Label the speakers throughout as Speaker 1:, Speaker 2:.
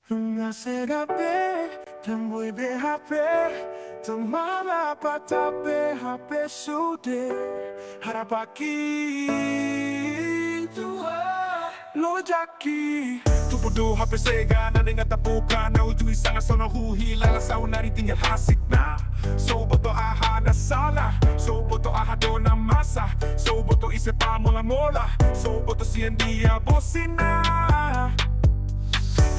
Speaker 1: Nasa gabi, tamoy BHP Tumalapat sa BHP sude Harapaki Lojaki
Speaker 2: Tupudo hape sega na ningatapuka na ujui sanga so nahuhila sa unari tinggal hasik na So boto aha na sala So boto aha do na masa So boto ise pa mola mola So boto siendia bosina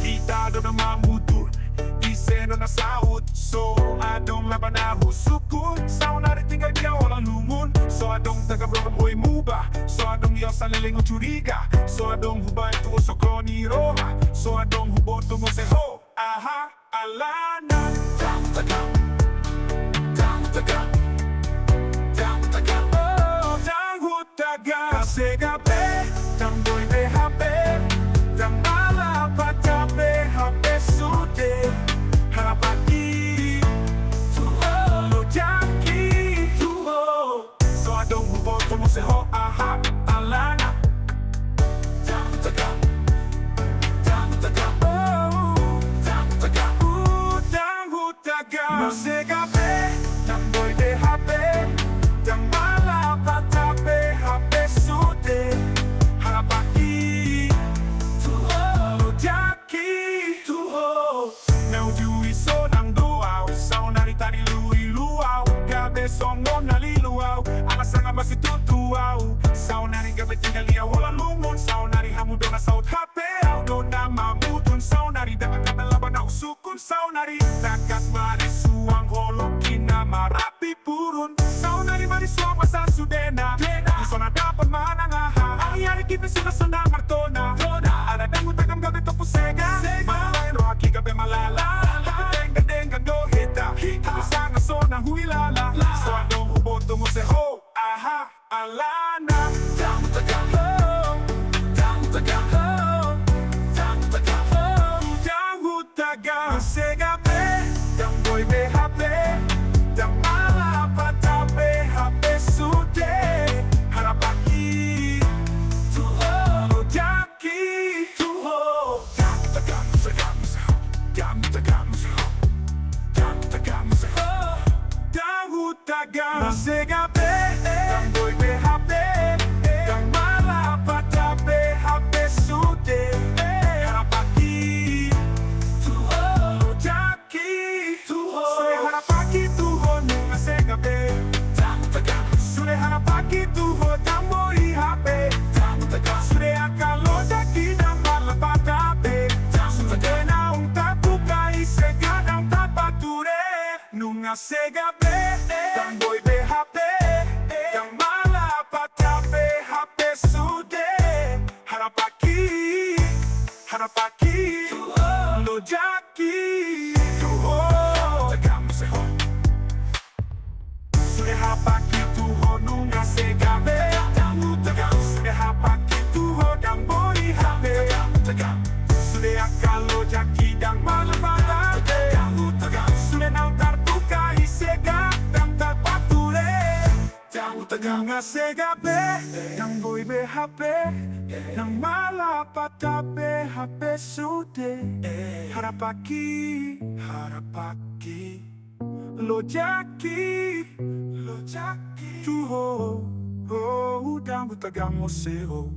Speaker 2: Kita do na mamudur Ise no na saud So adong laban na husukun Sa unari tinggal dia walang lumun So adong taga-brogan boy muba So adong yaw sa lilingon churiga So adong hubay tu usoko ni roha So adong huboto mo se ho Aha, alana Dam tagam Dam tagam Dam tagam Oh, dang hutagam Kasi gabi Dang boy BHP Dang malapat ka BHP sude Harapaki Tuho Lojaki Tuho So adong huboto mo se ho Aha, alana Dam tagam Dam tagam Oh Dam tagam Dang hutagam Kasi gabi Dang boy BHP Dang malapat ka BHP sude Harapaki Tuho Lojaki Tuho Now you iso ng duaw Sao naritani lui-luaw Gabi songo naliluaw Alas nga masitutuaw Sao nari gabi tinaliaw Walang lumon Sao nari hamudo na saut hape Audo na mamudun Sao nari dapat ka laban na usukun Sao nari takas marisuang holok Kina marapi purun Sao nari marisuang masasudena Iso na dapat manangaha Ang yari kipin sila sa namartona Ada dangu tagam gabi to pusega Malalain rohaki gabi malala Gadeng gando hita Alisang aso ng huilala So adong huboto mo se ho Aha, alana Dam tagam Dam tagam Dam tagam Dam hutagam Kasi gabi Dam boy BHP Dam malapat sa BHP sude Harapaki Tuho Lojaki Tuho Dam tagam tagam Dam tagam Dam tagam Dam hutagam Kasi gabi Dam boy BHP Dam malapat sa BHP sude Harapaki Tuho Lojaki Tuho Sule harapaki tuho nung ase gabi Dam tagam Sule harapaki tuho dam boy BHP Dam tagam Sule akan lojaki na malapat tape Sule na ung tapuka isega ng tapature Nung ase gabi Dam boy BHP Dam malapat sa BHP sude Harapaki Harapaki Lojaki Tuho Tagam se ho Sule harapaki tuho nung ase gabi Dam hutagam Sule harapaki tuho dam boy BHP Tagam Sule akan lojaki dang malapat tape Dam hutagam Sule nang tartuka isega dang tapature Dam hutagam ase gabi Dang boy BHP Dang malapat sa BHP sude Harapaki Harapaki Lojaki Lojaki Tuho Oh, dang hutagam mo se ho